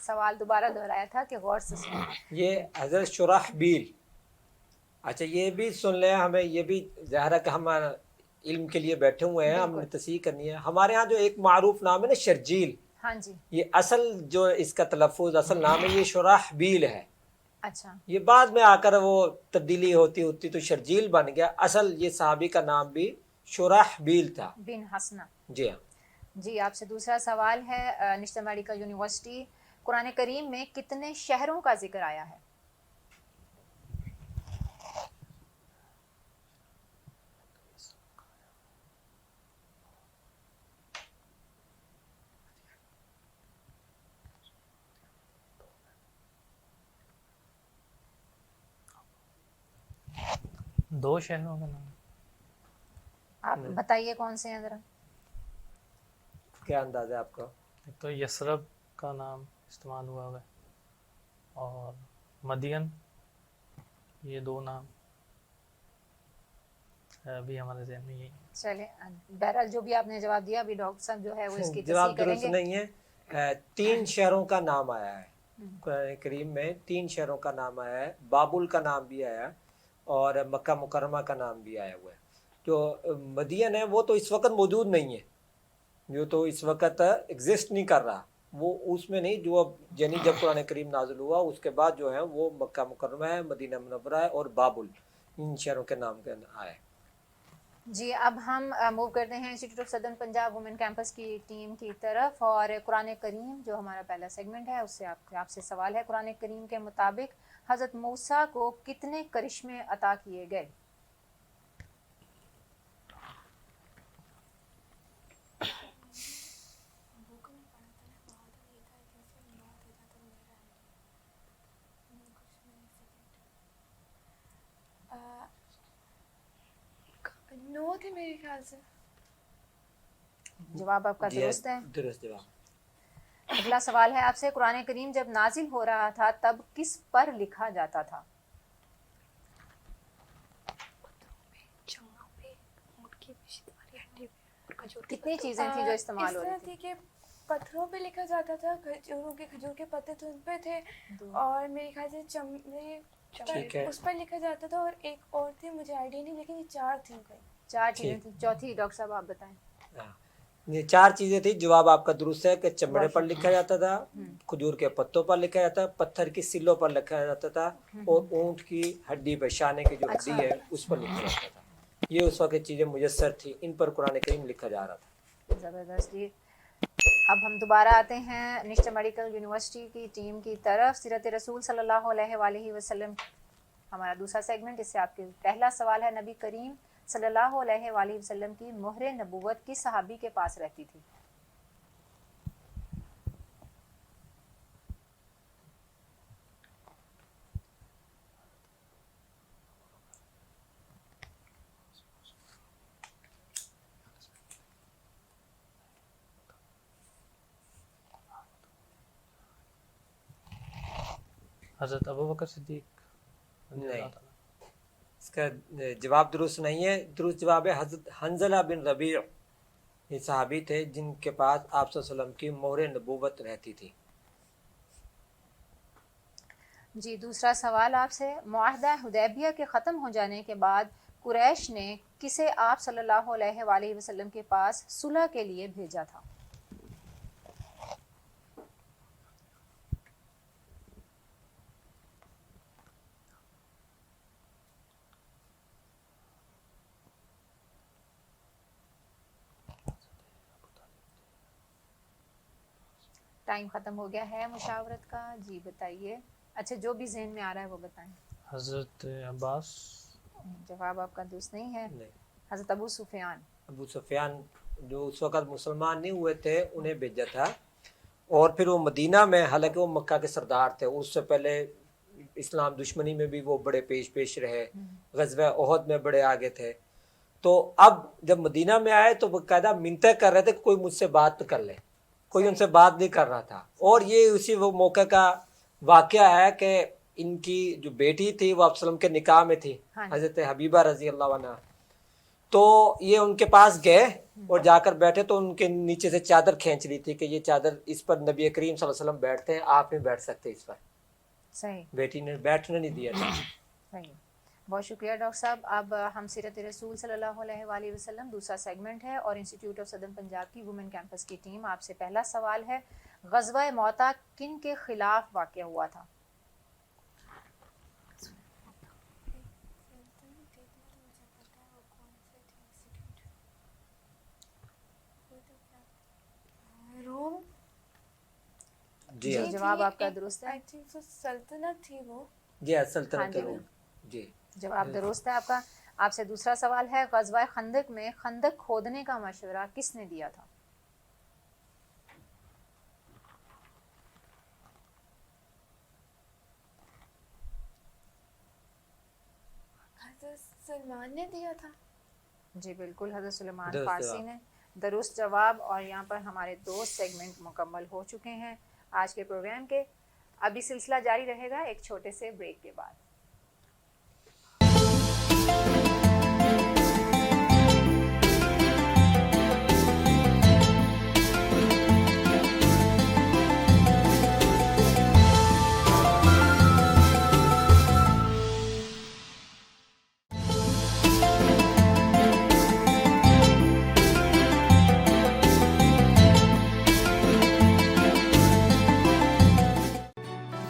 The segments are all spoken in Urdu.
سوال دوبارہ دہرایا تھا کہ غور سے سنیں. یہ حضرت شرحبیل. اچھا یہ بھی سن لیں, ہمیں یہ بھی ظاہر ہے کہ ہم علم کے لیے بیٹھے ہوئے ہیں, ہم نے تصحیح کرنی ہے. ہمارے ہاں جو ایک معروف نام ہے نا شرجیل, ہاں جی, یہ اصل جو اس کا تلفظ اصل نام ہے یہ شرحبیل ہے. اچھا, یہ بعد میں آ کر وہ تبدیلی ہوتی تو شرجیل بن گیا. اصل یہ صحابی کا نام بھی شرحبیل تھا. بن حسنہ. جی ہاں. جی, آپ سے دوسرا سوال ہے. نشتر میڈیکل یونیورسٹی, قرآن کریم میں کتنے شہروں کا ذکر آیا ہے؟ دو شہروں کا نام. آپ بتائیے کون سے ہیں ذرا. کیا اندازہ ہے آپ کا؟ ایک تو یثرب کا نام استعمال ہوا ہے اور مدین, یہ دو نام ابھی ہمارے ذہن میں یہی. چلے, بہرحال جو بھی آپ نے جواب دیا, ابھی ڈاکٹر صاحب جو ہے وہ اس کی تصحیح جواب کریں درست گے. نہیں ہے. 3 شہروں کا نام آیا ہے قرآن کریم میں, 3 شہروں کا نام آیا ہے. بابل کا نام بھی آیا ہے اور مکہ مکرمہ کا نام بھی آیا ہوا ہے. جو مدین ہے وہ تو اس وقت موجود نہیں ہے, جو تو اس وقت ایگزسٹ نہیں کر رہا, وہ اس میں نہیں. جو اب یعنی جب قرآن کریم نازل ہوا اس کے بعد جو ہے وہ مکہ مکرمہ ہے, مدینہ منورہ ہے اور بابل, ان شہروں کے نام کے آئے. جی, اب ہم موو کرتے ہیں institute of southern Punjab women campus کی ٹیم کی طرف, اور قرآن کریم جو ہمارا پہلا سیگمنٹ ہے اس سے آپ سے سوال ہے. قرآن کریم کے مطابق حضرت موسیٰ کو کتنے کرشمے عطا کیے گئے؟ نو تھے میرے خیال سے. جواب آپ کا درست ہے. درست جواب. اگلا سوال ہے آپ سے. قرآن کریم جب نازل ہو رہا تھا تب کس پر لکھا جاتا تھا؟ کتنی چیزیں تھیں جو استعمال ہو رہی تھی کہ پتھروں پہ لکھا جاتا تھا, کھجور کے پتے تو ان پہ تھے, اور میرے خیال سے چمڑے اس پر لکھا جاتا تھا, اور ایک اور تھی مجھے آئیڈیا نہیں, لیکن یہ 4 تھیں. 4 چیزیں تھیں. چوتھی ڈاکٹر صاحب آپ بتائیں. یہ 4 چیزیں تھی. جواب آپ کا درست ہے کہ چمڑے پر لکھا جاتا تھا, کھجور کے پتوں پر لکھا جاتا, پتھر کی سلوں پر لکھا جاتا تھا, اور اونٹ کی ہڈی پہ, شانے کی جو ہڈی ہے اس پر لکھا جاتا تھا. یہ اس وقت چیزیں میسر تھی, ان پر قرآن کریم لکھا جا رہا تھا. زبردست. جی, اب ہم دوبارہ آتے ہیں نشتر میڈیکل یونیورسٹی کی ٹیم کی طرف. سیرت رسول صلی اللہ علیہ وآلہ وسلم ہمارا دوسرا سیگمنٹ. اس سے آپ کے پہلا سوال ہے. نبی کریم صلی اللہ علیہ وآلہ وسلم کی مہر نبوت کس صحابی کے پاس رہتی تھی؟ حضرت ابوبکر صدیق. نہیں, اس کا جواب درست نہیں ہے. درست جواب ہے حضرت حنظلہ بن ربیع. یہ صحابی تھے جن کے پاس آپ صلی اللہ علیہ وسلم کی مہر نبوت رہتی تھی. جی, دوسرا سوال آپ سے. معاہدہ حدیبیہ کے ختم ہو جانے کے بعد قریش نے کسے آپ صلی اللہ علیہ وآلہ وسلم کے پاس صلح کے لیے بھیجا تھا؟ ٹائم ختم ہو گیا ہے مشاورت کا. جی بتائیے. اچھا, جو بھی ذہن میں آ رہا ہے وہ بتائیں. حضرت عباس. جواب آپ کا درست نہیں ہے. نہیں, حضرت ابو سفیان. ابو سفیان جو اس وقت مسلمان نہیں ہوئے تھے انہیں بھیجا تھا, اور پھر وہ مدینہ میں, حالانکہ وہ مکہ کے سردار تھے, اس سے پہلے اسلام دشمنی میں بھی وہ بڑے پیش رہے, غزوہ احد میں بڑے آگے تھے. تو اب جب مدینہ میں آئے تو باقاعدہ منتیں کر رہے تھے کہ کوئی مجھ سے بات کر لے, کوئی ان سے بات نہیں کر رہا تھا. اور یہ اسی وہ موقع کا واقعہ ہے کہ ان کی جو بیٹی تھی وہ آپ وسلم کے نکاح میں تھی, حضرت حبیبہ رضی اللہ عنہ. تو یہ ان کے پاس گئے اور جا کر بیٹھے تو ان کے نیچے سے چادر کھینچ لی تھی کہ یہ چادر اس پر نبی کریم صلی اللہ علیہ وسلم بیٹھتے ہیں, آپ نہیں بیٹھ سکتے اس پر. صحیح, بیٹی نے بیٹھنے نہیں دیا تھا. صحیح. بہت شکریہ ڈاکٹر صاحب. اب ہم سیرت رسول صلی اللہ علیہ وآلہ وسلم دوسرا سیگمنٹ ہے اور انسٹیٹیوٹ آف سدرن پنجاب کی وومن کیمپس کی ٹیم آپ سے پہلا سوال ہے, غزوہ موتا کن کے خلاف واقع ہوا تھا؟ روم. جی ہاں, جواب آپ کا درست ہے. آئی تھنک سلطنت تھی وہ. جی ہاں, ہاں سلطنت جی, روم. جی جواب درست ہے آپ کا. آپ سے دوسرا سوال ہے, غزوہ خندق میں خندق کھودنے کا مشورہ کس نے دیا تھا؟ حضرت سلمان نے دیا تھا. جی بالکل, حضرت سلیمان درست فارسی جواب. نے. درست جواب. اور یہاں پر ہمارے 2 سیگمنٹ مکمل ہو چکے ہیں آج کے پروگرام کے. ابھی سلسلہ جاری رہے گا ایک چھوٹے سے بریک کے بعد.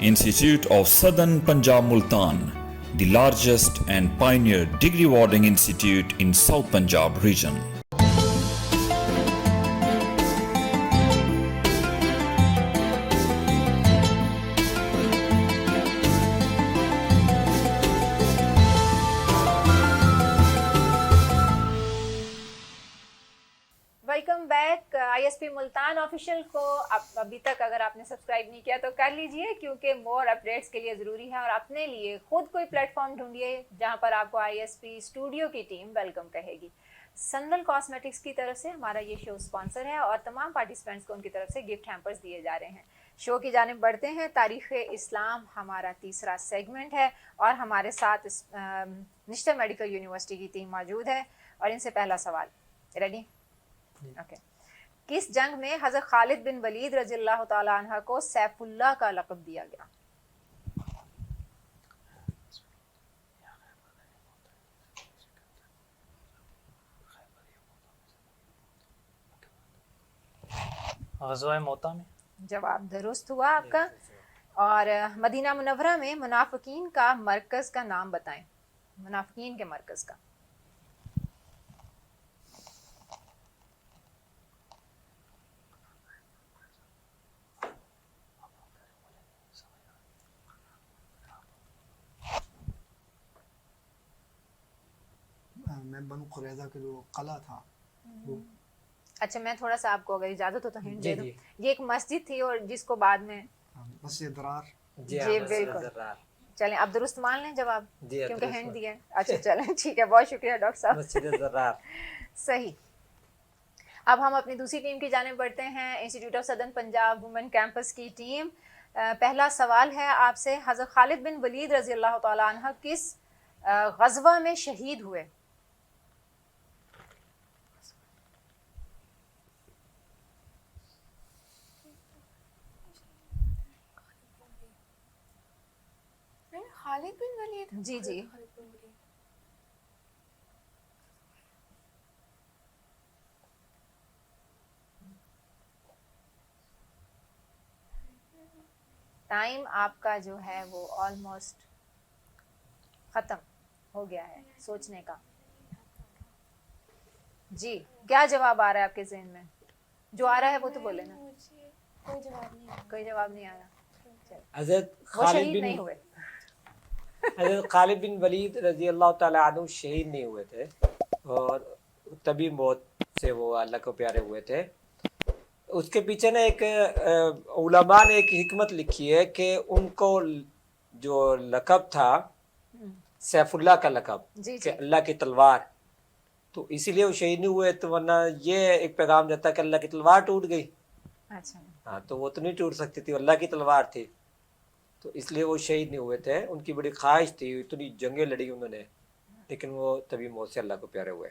Institute of Southern Punjab Multan, the largest and pioneer degree awarding institute in South Punjab region. Welcome back. I S P Multan official کو ابھی تک اگر آپ نے سبسکرائب نہیں کیا تو کر لیجئے, کیونکہ مور اپڈیٹس کے لیے ضروری ہے. اور اپنے لیے خود کوئی پلیٹ فارم ڈھونڈیے جہاں پر آپ کو آئی ایس پی اسٹوڈیو کی ٹیم ویلکم کہے گی. سندل کاسمیٹکس کی طرف سے ہمارا یہ شو اسپانسر ہے اور تمام پارٹیسپینٹس کو ان کی طرف سے گفٹ ہیمپرز دیے جا رہے ہیں. شو کی جانب بڑھتے ہیں. تاریخ اسلام ہمارا تیسرا سیگمنٹ ہے اور ہمارے ساتھ نشتر میڈیکل یونیورسٹی کی ٹیم موجود ہے. اور ان سے پہلا سوال, ریڈی؟ اوکے. کس جنگ میں حضرت خالد بن ولید رضی اللہ تعالی عنہ کو سیف اللہ کا لقب دیا گیا؟ غزوہ موتا میں. جواب درست ہوا آپ کا. اور مدینہ منورہ میں منافقین کا مرکز کا نام بتائیں, منافقین کے مرکز کا. میں بنو قریظہ کے جو قلعہ تھا وہ. اچھا, میں تھوڑا سا آپ کو اگر اجازت ہو تو ہنٹ جی دے دوں. جی یہ ایک مسجد تھی اور جس کو بعد میں مسجد درار. جی جی ہاں, بالکل. ذرار. چلیں آپ درست مان لیں جواب, جی کیونکہ درست ہنٹ ہوا. دیا ہے. اچھا چلیں ٹھیک ہے, بہت شکریہ ڈاکٹر صاحب. مسجد ذرار. صحیح. اب ہم اپنی دوسری ٹیم کی جانب بڑھتے ہیں, institute of southern Punjab women campus کی ٹیم. پہلا سوال ہے آپ سے, حضرت خالد بن ولید رضی اللہ تعالی عنہ کس غزوہ میں شہید ہوئے؟ خالد بن ولید. جی جی, خالد بن ولید. ٹائم آپ کا جو ہے وہ آلموسٹ ختم ہو گیا ہے سوچنے کا. جی, کیا جواب آ رہا ہے آپ کے ذہن میں؟ جو آ رہا ہے وہ تو بولے نا. مجھے کوئی جواب نہیں آیا. کوئی جواب نہیں آ رہا. حضرت وہ خالد شہید بن نہیں ہوئے. حضرت خالد بن ولید رضی اللہ تعالیٰ عنہ شہید نہیں ہوئے تھے اور طبی موت سے وہ اللہ کو پیارے ہوئے تھے. اس کے پیچھے نا ایک علماء نے ایک حکمت لکھی ہے کہ ان کو جو لقب تھا سیف اللہ کا لقب, جی کہ جی, اللہ کی تلوار, تو اسی لیے وہ شہید نہیں ہوئے. تو ورنہ یہ ایک پیغام دیتا کہ اللہ کی تلوار ٹوٹ گئی. اچھا ہاں, تو وہ تو نہیں ٹوٹ سکتی تھی, اللہ کی تلوار تھی, تو اس لیے وہ شہید نہیں ہوئے تھے. ان کی بڑی خواہش تھی, اتنی جنگیں لڑی انہوں نے, لیکن وہ طبی موت سے اللہ کو پیارے ہوئے.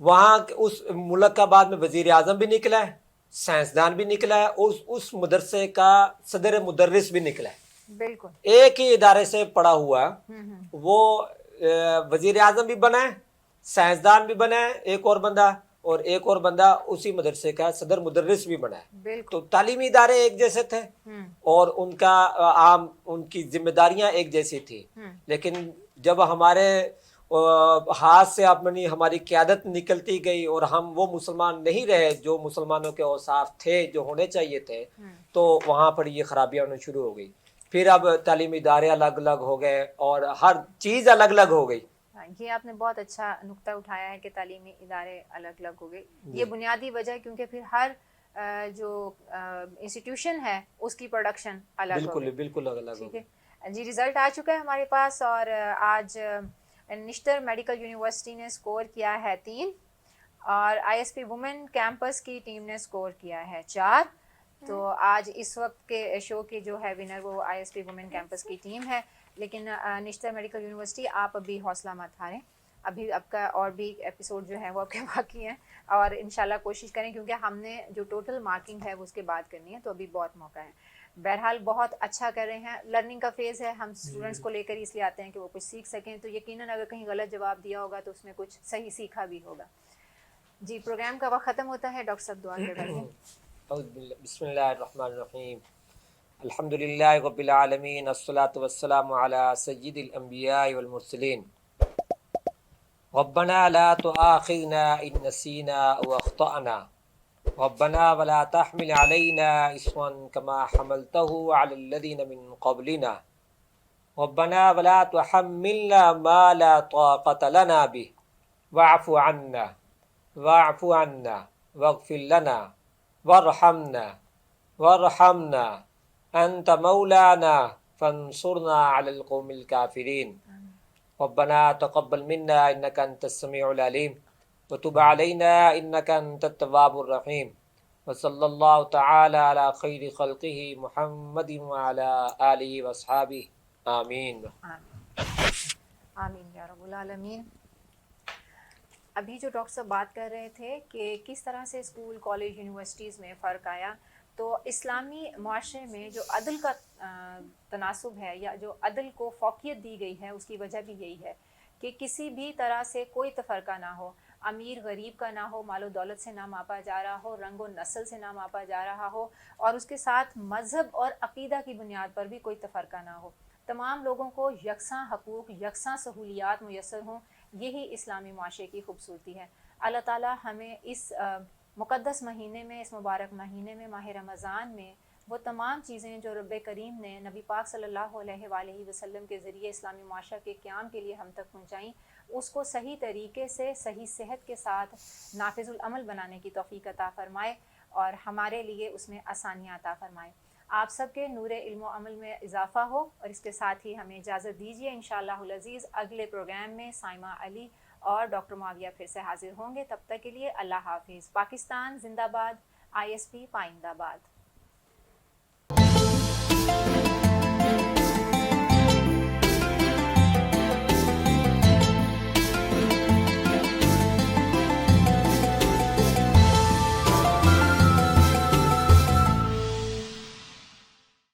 وہاں اس ملک کا بعد میں وزیر اعظم بھی نکلا ہے, سائنسدان بھی نکلا ہے, اس مدرسے کا صدر مدرس بھی نکلا ہے, بالکل ایک ہی ادارے سے پڑھا ہوا, وہ وزیر اعظم بھی بنا ہے, سائنسدان بھی بنا ہے ایک اور بندہ, اور ایک اور بندہ اسی مدرسے کا صدر مدرس بھی بنا ہے. بالکل. تو تعلیمی ادارے ایک جیسے تھے اور ان کا عام ان کی ذمہ داریاں ایک جیسی تھی, لیکن جب ہمارے ہاتھ سے اپنی ہماری قیادت نکلتی گئی اور ہم وہ مسلمان نہیں رہے جو مسلمانوں کے اوصاف تھے جو ہونے چاہیے تھے, تو وہاں پر یہ خرابیاں ہونا شروع ہو گئی. پھر اب تعلیمی ادارے الگ الگ ہو گئے اور ہر چیز الگ الگ ہو گئی. یہ آپ نے بہت اچھا نقطہ اٹھایا ہے کہ تعلیمی ادارے الگ الگ ہو گئے. یہ بنیادی وجہ ہے کیونکہ پھر ہر جو انسٹیٹیوشن ہے اس کی پروڈکشن الگ ہو گئی. بالکل الگ ہو ٹھیک گئی. ہے جی, رزلٹ آ چکا ہے ہمارے پاس اور آج نشتر میڈیکل یونیورسٹی نے سکور کیا ہے 3 اور I S P women campus کی ٹیم نے سکور کیا ہے 4. تو آج اس وقت کے شو کی جو ہے ونر وہ I S P women campus کی ٹیم ہے. لیکن نشتر میڈیکل یونیورسٹی آپ ابھی حوصلہ مت ہاریں, ابھی آپ کا اور بھی ایپیسوڈ جو ہے وہ آپ کے باقی ہیں اور انشاءاللہ کوشش کریں کیونکہ ہم نے جو ٹوٹل مارکنگ ہے وہ اس کے بعد کرنی ہے, تو ابھی بہت موقع ہے. بہرحال بہت اچھا کر رہے ہیں, لرننگ کا فیز ہے, ہم اسٹوڈنٹس کو لے کر اس لیے آتے ہیں کہ وہ کچھ سیکھ سکیں, تو یقیناً اگر کہیں غلط جواب دیا ہوگا تو اس میں کچھ صحیح سیکھا بھی ہوگا. جی پروگرام کا وقت ختم ہوتا ہے, ڈاکٹر صاحب دعا کروائیے. بسم اللہ الرحمن الرحیم. الحمد للہ رب العالمین, الصلاۃ والسلام علی سید الانبیاء والمرسلین. ربنا لا تؤاخذنا ان نسینا او اخطأنا, ربنا ولا تحمل علينا إصرا كما حملته على الذين من قبلنا, ربنا ولا تحملنا ما لا طاقة لنا به, واعف عنا واغفر لنا وارحمنا أنت مولانا فانصرنا على القوم الكافرين. ربنا تقبل منا إنك أنت السميع العليم وتب علينا إنك أنت التواب الرحيم. وصلى الله تعالى على خير خلقه محمد وعلى آله وأصحابه آمين. آمین یا رب العالمین. ابھی جو ڈاکٹر صاحب بات کر رہے تھے کہ کس طرح سے اسکول کالج یونیورسٹیز میں فرق آیا, تو اسلامی معاشرے میں جو عدل کا تناسب ہے یا جو عدل کو فوقیت دی گئی ہے اس کی وجہ بھی یہی ہے کہ کسی بھی طرح سے کوئی تفرقہ نہ ہو, امیر غریب کا نہ ہو, مال و دولت سے نہ ماپا جا رہا ہو, رنگ و نسل سے نہ ماپا جا رہا ہو, اور اس کے ساتھ مذہب اور عقیدہ کی بنیاد پر بھی کوئی تفرقہ نہ ہو. تمام لوگوں کو یکساں حقوق, یکساں سہولیات میسر ہوں, یہی اسلامی معاشرے کی خوبصورتی ہے. اللہ تعالی ہمیں اس مقدس مہینے میں, اس مبارک مہینے میں, ماہ رمضان میں, وہ تمام چیزیں جو رب کریم نے نبی پاک صلی اللہ علیہ وآلہ وسلم کے ذریعے اسلامی معاشرہ کے قیام کے لیے ہم تک پہنچائیں, اس کو صحیح طریقے سے صحیح صحت کے ساتھ نافذ العمل بنانے کی توفیق عطا فرمائے اور ہمارے لیے اس میں آسانیاں عطا فرمائے. آپ سب کے نور علم و عمل میں اضافہ ہو, اور اس کے ساتھ ہی ہمیں اجازت دیجیے. انشاءاللہ العزیز اگلے پروگرام میں سائمہ علی اور ڈاکٹر معاویہ پھر سے حاضر ہوں گے. تب تک کے لیے اللہ حافظ. پاکستان زندہ باد, ISP پائندہ باد.